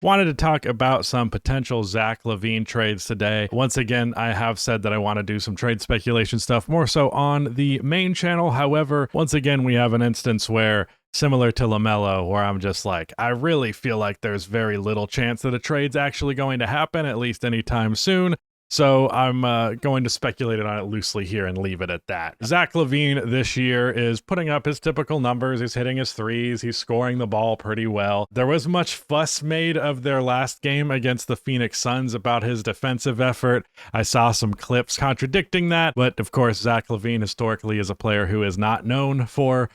Wanted to talk about some potential Zach Lavine trades today. Once again, I have said that I want to do some trade speculation stuff more so on the main channel. However, once again, we have an instance where, similar to LaMelo, where I'm just like, I really feel like there's very little chance that a trade's actually going to happen, at least anytime soon. So I'm going to speculate on it loosely here and leave it at that. Zach Lavine this year is putting up his typical numbers. He's hitting his threes. He's scoring the ball pretty well. There was much fuss made of their last game against the Phoenix Suns about his defensive effort. I saw some clips contradicting that, but of course, Zach Lavine historically is a player who is not known for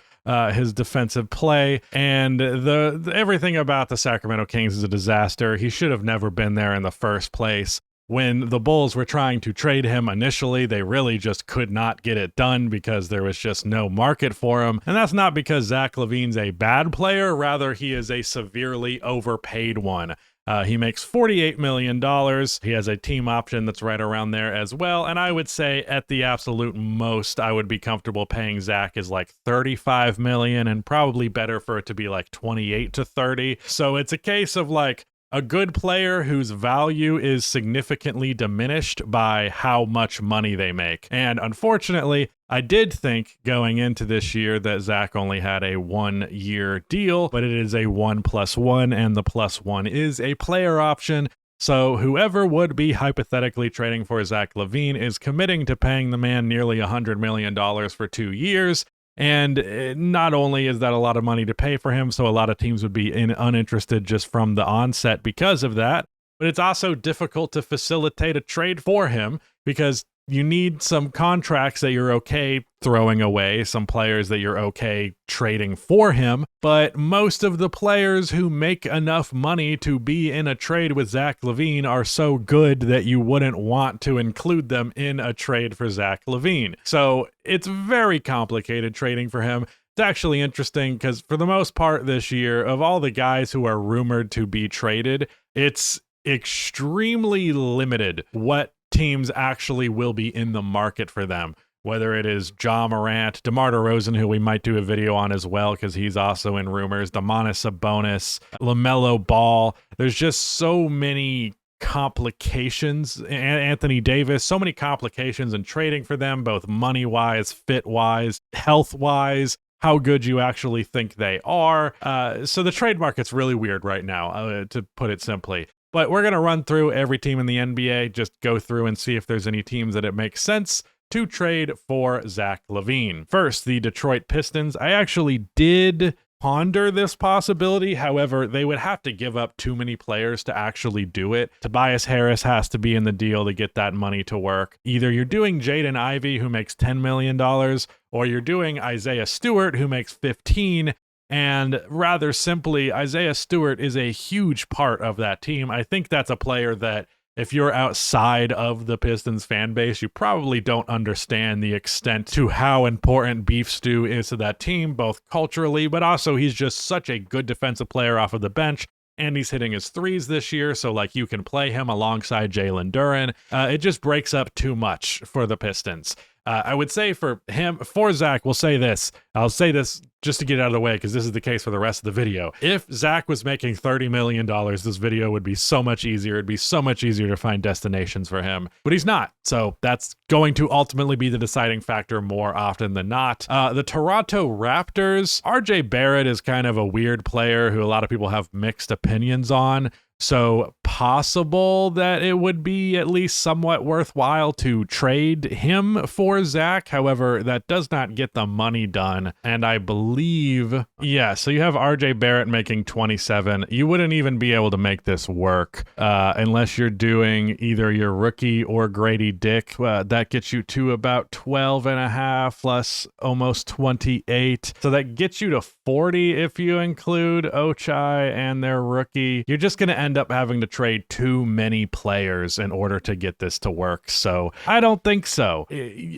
his defensive play, and the everything about the Sacramento Kings is a disaster. He should have never been there in the first place. When the Bulls were trying to trade him initially, they really just could not get it done because there was just no market for him. And that's not because Zach Lavine's a bad player, rather he is a severely overpaid one. He makes $48 million. He has a team option that's right around there as well. And I would say at the absolute most, I would be comfortable paying Zach is like $35 million, and probably better for it to be like 28 to 30. So it's a case of like, a good player whose value is significantly diminished by how much money they make. And unfortunately, I did think going into this year that Zach only had a 1-year deal, but it is a 1+1, and the +1 is a player option. So whoever would be hypothetically trading for Zach Lavine is committing to paying the man nearly $100 million for 2 years. And not only is that a lot of money to pay for him, so a lot of teams would be uninterested just from the onset because of that, but it's also difficult to facilitate a trade for him because you need some contracts that you're okay throwing away, some players that you're okay trading for him. But most of the players who make enough money to be in a trade with Zach Lavine are so good that you wouldn't want to include them in a trade for Zach Lavine. So it's very complicated trading for him. It's actually interesting because for the most part this year, of all the guys who are rumored to be traded, it's extremely limited what teams actually will be in the market for them, whether it is Ja Morant, DeMar DeRozan, who we might do a video on as well because he's also in rumors, Domantas Sabonis, LaMelo Ball. There's just so many complications, Anthony Davis, so many complications in trading for them, both money-wise, fit-wise, health-wise, how good you actually think they are. So the trade market's really weird right now, to put it simply. But we're going to run through every team in the NBA, just go through and see if there's any teams that it makes sense to trade for Zach Lavine. First, the Detroit Pistons. I actually did ponder this possibility. However, they would have to give up too many players to actually do it. Tobias Harris has to be in the deal to get that money to work. Either you're doing Jaden Ivey, who makes $10 million, or you're doing Isaiah Stewart, who makes 15. And rather simply, Isaiah Stewart is a huge part of that team. I think that's a player that if you're outside of the Pistons fan base, you probably don't understand the extent to how important Beef Stew is to that team, both culturally, but also he's just such a good defensive player off of the bench. And he's hitting his threes this year, so like you can play him alongside Jalen Duren. It just breaks up too much for the Pistons. I would say for him, for Zach, we'll say this. I'll say this just to get it out of the way because this is the case for the rest of the video. If Zach was making $30 million, this video would be so much easier. It'd be so much easier to find destinations for him. But he's not. So that's going to ultimately be the deciding factor more often than not. The Toronto Raptors, RJ Barrett is kind of a weird player who a lot of people have mixed opinions on. So possible that it would be at least somewhat worthwhile to trade him for Zach. However, that does not get the money done. And I believe, yeah, so you have RJ Barrett making 27. You wouldn't even be able to make this work unless you're doing either your rookie or Grady Dick. That gets you to about 12 and a half plus almost 28. So that gets you to 40 if you include Ochai and their rookie. You're just going to end up having to trade too many players in order to get this to work. So I don't think so.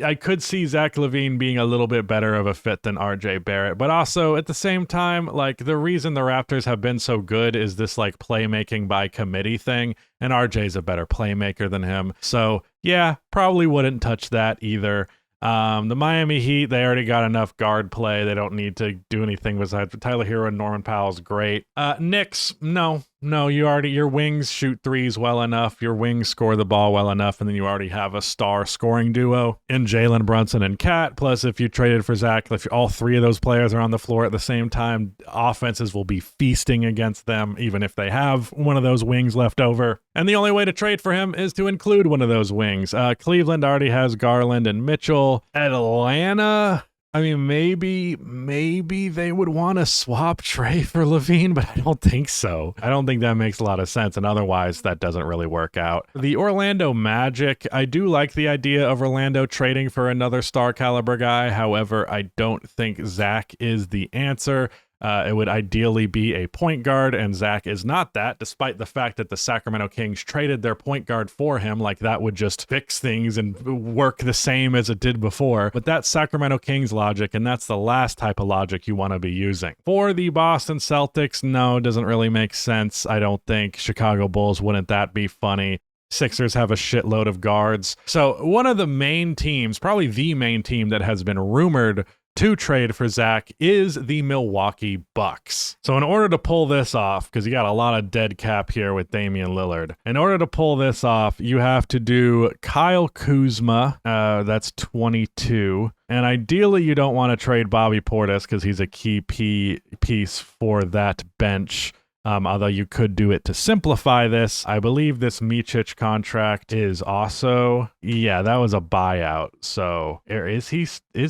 I could see Zach Lavine being a little bit better of a fit than RJ Barrett, but also at the same time, like the reason the Raptors have been so good is this like playmaking by committee thing, and RJ's a better playmaker than him. So yeah, probably wouldn't touch that either. The Miami Heat, they already got enough guard play. They don't need to do anything besides Tyler Hero and Norman Powell's great. Knicks, no, No, your wings shoot threes well enough, your wings score the ball well enough, and then you already have a star scoring duo in Jalen Brunson and Cat. Plus, if you traded for Zach, if all three of those players are on the floor at the same time, offenses will be feasting against them, even if they have one of those wings left over. And the only way to trade for him is to include one of those wings. Cleveland already has Garland and Mitchell. Atlanta, I mean, maybe they would want to swap Trey for Lavine, but I don't think so. I don't think that makes a lot of sense, and otherwise that doesn't really work out. The Orlando Magic, I do like the idea of Orlando trading for another star caliber guy. However, I don't think Zach is the answer. It would ideally be a point guard, and Zach is not that, despite the fact that the Sacramento Kings traded their point guard for him. Like, that would just fix things and work the same as it did before. But that's Sacramento Kings logic, and that's the last type of logic you want to be using. For the Boston Celtics, no, it doesn't really make sense, I don't think. Chicago Bulls, wouldn't that be funny? Sixers have a shitload of guards. So one of the main teams, probably the main team that has been rumored to trade for Zach is the Milwaukee Bucks. So in order to pull this off, because you got a lot of dead cap here with Damian Lillard, in order to pull this off, you have to do Kyle Kuzma, that's 22. And ideally, you don't want to trade Bobby Portis because he's a key piece for that bench. Although you could do it to simplify this. I believe this Micic contract is also, yeah, that was a buyout. So is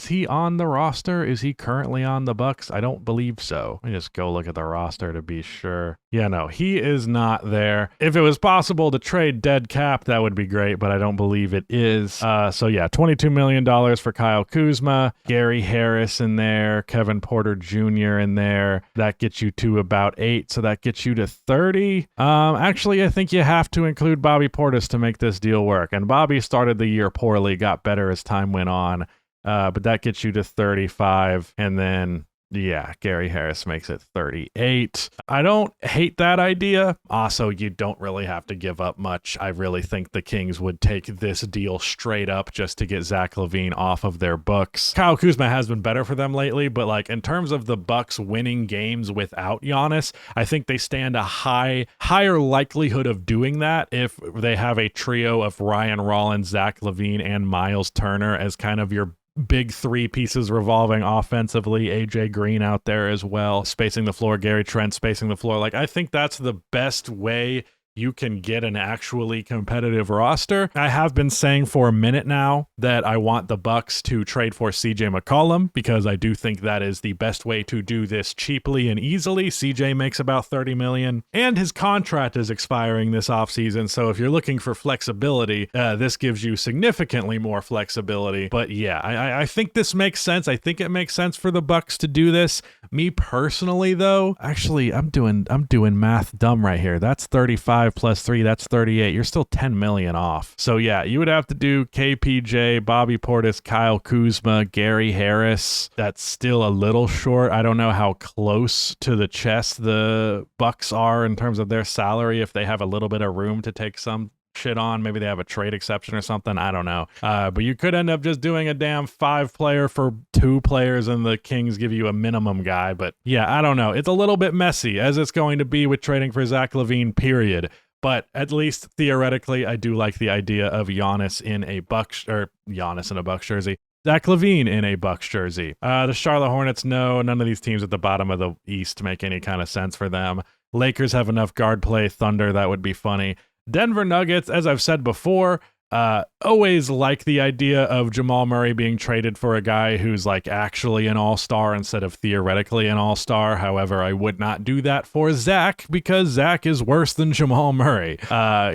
he on the roster? Is he currently on the Bucks? I don't believe so. Let me just go look at the roster to be sure. Yeah, no, he is not there. If it was possible to trade dead cap, that would be great, but I don't believe it is. So yeah, $22 million for Kyle Kuzma, Gary Harris in there, Kevin Porter Jr. in there. That gets you to about 8, so that gets you to 30. Actually, I think you have to include Bobby Portis to make this deal work. And Bobby started the year poorly, got better as time went on. But that gets you to 35. And then, yeah, Gary Harris makes it 38. I don't hate that idea. Also, you don't really have to give up much. I really think the Kings would take this deal straight up just to get Zach LaVine off of their books. Kyle Kuzma has been better for them lately, but like in terms of the Bucks winning games without Giannis, I think they stand a higher likelihood of doing that if they have a trio of Ryan Rollins, Zach LaVine, and Miles Turner as kind of your big three pieces revolving offensively. AJ Green out there as well, spacing the floor. Gary Trent spacing the floor. Like, I think that's the best way you can get an actually competitive roster. I have been saying for a minute now that I want the Bucks to trade for CJ McCollum because I do think that is the best way to do this cheaply and easily. CJ makes about $30 million and his contract is expiring this offseason. So if you're looking for flexibility, this gives you significantly more flexibility. But yeah, I think this makes sense. I think it makes sense for the Bucks to do this. Me personally, though, actually, I'm doing math dumb right here. That's 35 plus 3, that's 38. You're still 10 million off. So yeah, you would have to do KPJ, Bobby Portis, Kyle Kuzma, Gary Harris. That's still a little short. I don't know how close to the chest the Bucks are in terms of their salary, if they have a little bit of room to take some shit on. Maybe they have a trade exception or something. I don't know. But you could end up just doing a damn 5-player for 2 players and the Kings give you a minimum guy. But yeah, I don't know. It's a little bit messy, as it's going to be with trading for Zach LaVine, period. But at least theoretically, I do like the idea of Giannis in a Bucks jersey. Zach LaVine in a Bucks jersey. The Charlotte Hornets, no, none of these teams at the bottom of the East make any kind of sense for them. Lakers have enough guard play. Thunder, that would be funny. Denver Nuggets, as I've said before, always like the idea of Jamal Murray being traded for a guy who's like actually an all-star instead of theoretically an all-star. However, I would not do that for Zach because Zach is worse than Jamal Murray.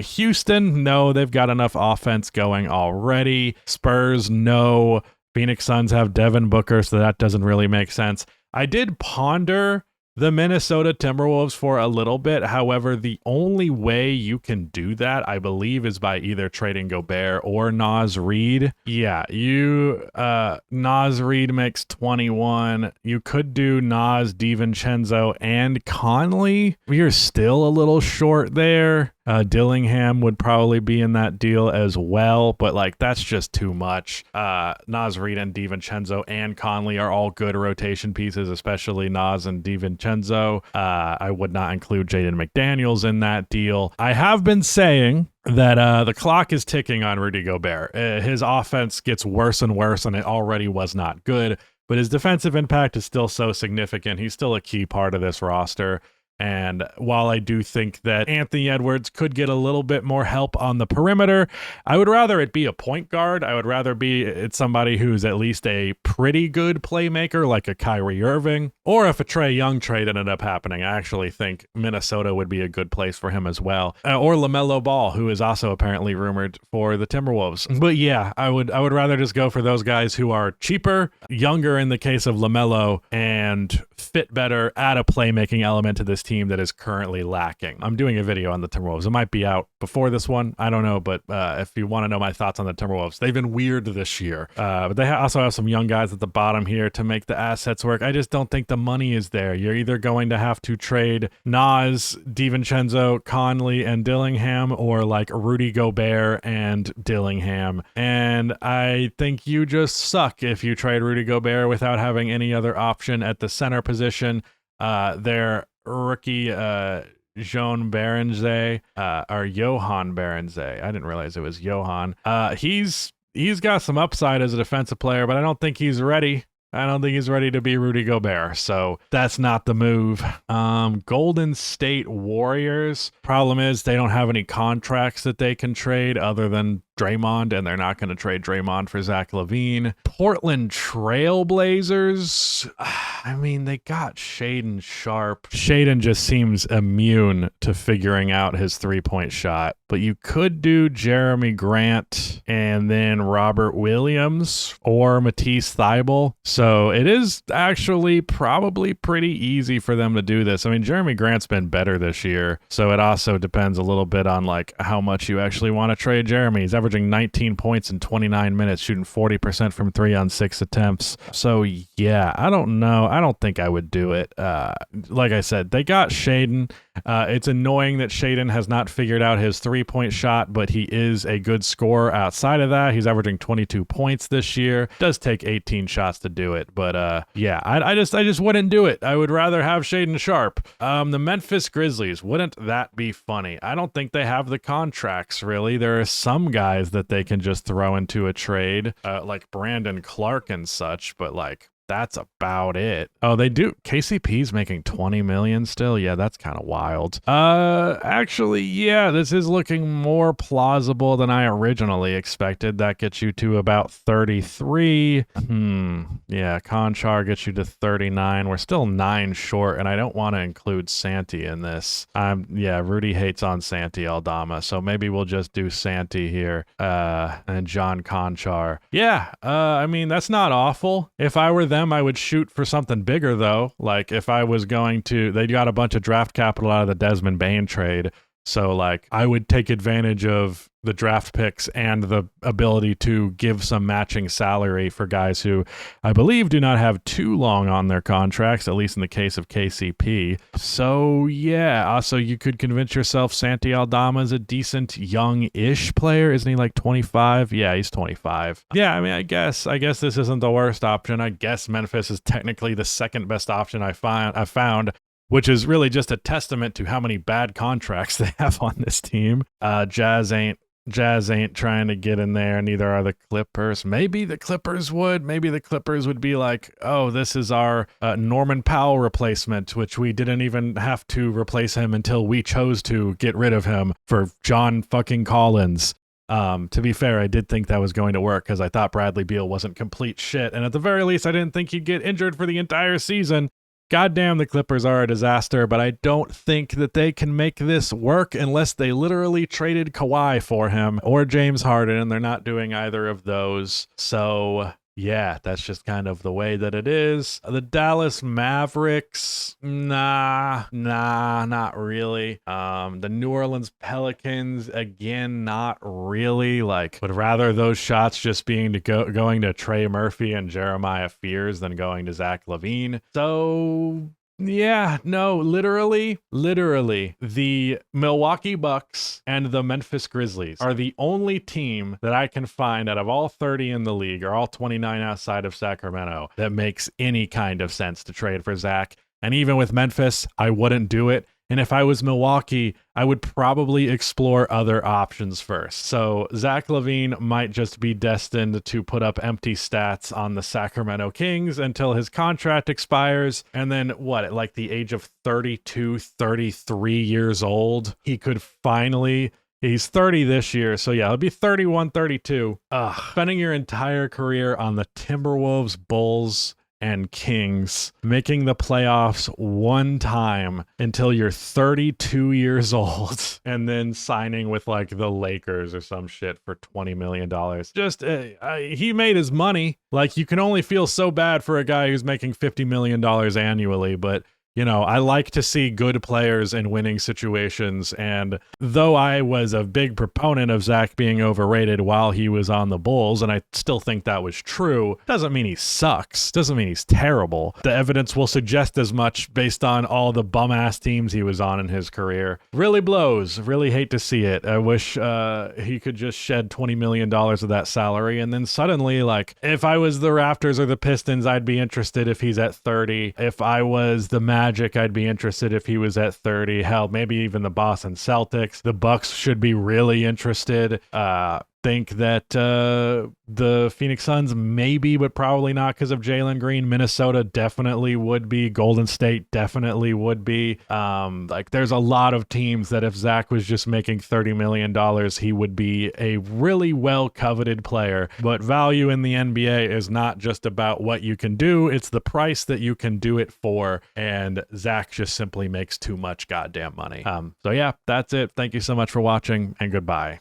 Houston, no, they've got enough offense going already. Spurs, no. Phoenix Suns have Devin Booker, so that doesn't really make sense. I did ponder the Minnesota Timberwolves for a little bit. However, the only way you can do that, I believe, is by either trading Gobert or Naz Reid. Yeah, Naz Reid makes 21. You could do Naz, DiVincenzo, and Conley. We are still a little short there. Dillingham would probably be in that deal as well, but like that's just too much. Naz Reid and DiVincenzo and Conley are all good rotation pieces, especially Naz and DiVincenzo. DiVincenzo. I would not include Jaden McDaniels in that deal. I have been saying that the clock is ticking on Rudy Gobert. His offense gets worse and worse, and it already was not good, but his defensive impact is still so significant. He's still a key part of this roster. And while I do think that Anthony Edwards could get a little bit more help on the perimeter, I would rather it be a point guard. I would rather it's somebody who's at least a pretty good playmaker, like a Kyrie Irving. Or if a Trae Young trade ended up happening, I actually think Minnesota would be a good place for him as well. Or LaMelo Ball, who is also apparently rumored for the Timberwolves. But yeah, I would rather just go for those guys who are cheaper, younger in the case of LaMelo, and fit better, add a playmaking element to this team that is currently lacking. I'm doing a video on the Timberwolves. It might be out before this one. I don't know, but if you want to know my thoughts on the Timberwolves, they've been weird this year. But they also have some young guys at the bottom here to make the assets work. I just don't think the money is there. You're either going to have to trade Nas, DiVincenzo, Conley, and Dillingham, or like Rudy Gobert and Dillingham. And I think you just suck if you trade Rudy Gobert without having any other option at the center position. Their rookie Johan Berenze, or Johan Berenze. I didn't realize it was Johan. He's got some upside as a defensive player, but I don't think he's ready. I don't think he's ready to be Rudy Gobert, so that's not the move. Golden State Warriors. Problem is they don't have any contracts that they can trade other than Draymond, and they're not going to trade Draymond for Zach Lavine. Portland Trailblazers. I mean, they got Shaedon Sharpe. Shaedon just seems immune to figuring out his three-point shot, but you could do Jeremy Grant and then Robert Williams or Matisse Thybulle. So it is actually probably pretty easy for them to do this. I mean, Jeremy Grant's been better this year, so it also depends a little bit on like how much you actually want to trade Jeremy. He's averaging 19 points in 29 minutes, shooting 40% from 3 on 6 attempts. So yeah, I don't know. I don't think I would do it. Like I said, they got Shaedon. It's annoying that Shaedon has not figured out his three-point shot, but he is a good scorer outside of that. He's averaging 22 points this year. Does take 18 shots to do it, but yeah, I just wouldn't do it. I would rather have Shaedon Sharpe. The Memphis Grizzlies, wouldn't that be funny? I don't think they have the contracts, really. There are some guys that they can just throw into a trade, like Brandon Clark and such, but like, that's about it. Oh, they do. KCP's making 20 million still. Yeah, that's kind of wild. Actually, yeah, this is looking more plausible than I originally expected. That gets you to about 33. Yeah, Conchar gets you to 39. We're still 9 short, and I don't want to include Santi in this. Yeah, Rudy hates on Santi Aldama, so maybe we'll just do Santi here, and John Conchar. Yeah, I mean, that's not awful. If I were them, I would shoot for something bigger, though. Like, if I was going to, they got a bunch of draft capital out of the Desmond Bane trade. So, like, I would take advantage of the draft picks and the ability to give some matching salary for guys who I believe do not have too long on their contracts, at least in the case of KCP. So, yeah, also you could convince yourself Santi Aldama is a decent young-ish player. Isn't he like 25? Yeah, he's 25. Yeah, I mean, I guess this isn't the worst option. I guess Memphis is technically the second best option I found, which is really just a testament to how many bad contracts they have on this team. Jazz ain't trying to get in there, neither are the Clippers. Maybe the Clippers would. Maybe the Clippers would be like, oh, this is our Norman Powell replacement, which we didn't even have to replace him until we chose to get rid of him for John fucking Collins. To be fair, I did think that was going to work because I thought Bradley Beal wasn't complete shit, and at the very least, I didn't think he'd get injured for the entire season. Goddamn, the Clippers are a disaster, but I don't think that they can make this work unless they literally traded Kawhi for him or James Harden, and they're not doing either of those. So, yeah, that's just kind of the way that it is. The Dallas Mavericks, nah, not really. The New Orleans Pelicans, again, not really. Like, would rather those shots just being going to Trey Murphy and Jeremiah Fears than going to Zach Lavine. So, yeah, no, literally, the Milwaukee Bucks and the Memphis Grizzlies are the only team that I can find out of all 30 in the league, or all 29 outside of Sacramento, that makes any kind of sense to trade for Zach. And even with Memphis, I wouldn't do it. And if I was Milwaukee, I would probably explore other options first. So Zach Lavine might just be destined to put up empty stats on the Sacramento Kings until his contract expires. And then what, at like the age of 32, 33 years old, he could finally... He's 30 this year, so yeah, he'll be 31, 32. Spending your entire career on the Timberwolves, Bulls, and Kings, making the playoffs one time until you're 32 years old, and then signing with like the Lakers or some shit for $20 million. Just, he made his money. Like, you can only feel so bad for a guy who's making $50 million annually, but you know, I like to see good players in winning situations, and though I was a big proponent of Zach being overrated while he was on the Bulls, and I still think that was true, doesn't mean he sucks, doesn't mean he's terrible. The evidence will suggest as much based on all the bum-ass teams he was on in his career. Really blows, really hate to see it. I wish he could just shed $20 million of that salary, and then suddenly, like, if I was the Raptors or the Pistons, I'd be interested if he's at 30. If I was the Magic, I'd be interested if he was at 30. Hell, maybe even the Boston Celtics. The Bucks should be really interested. Think that the Phoenix Suns maybe, but probably not because of Jalen Green. Minnesota definitely would be. Golden State definitely would be. Like, there's a lot of teams that if Zach was just making $30 million, he would be a really well coveted player. But value in the NBA is not just about what you can do, it's the price that you can do it for. And Zach just simply makes too much goddamn money. So yeah, that's it. Thank you so much for watching, and goodbye.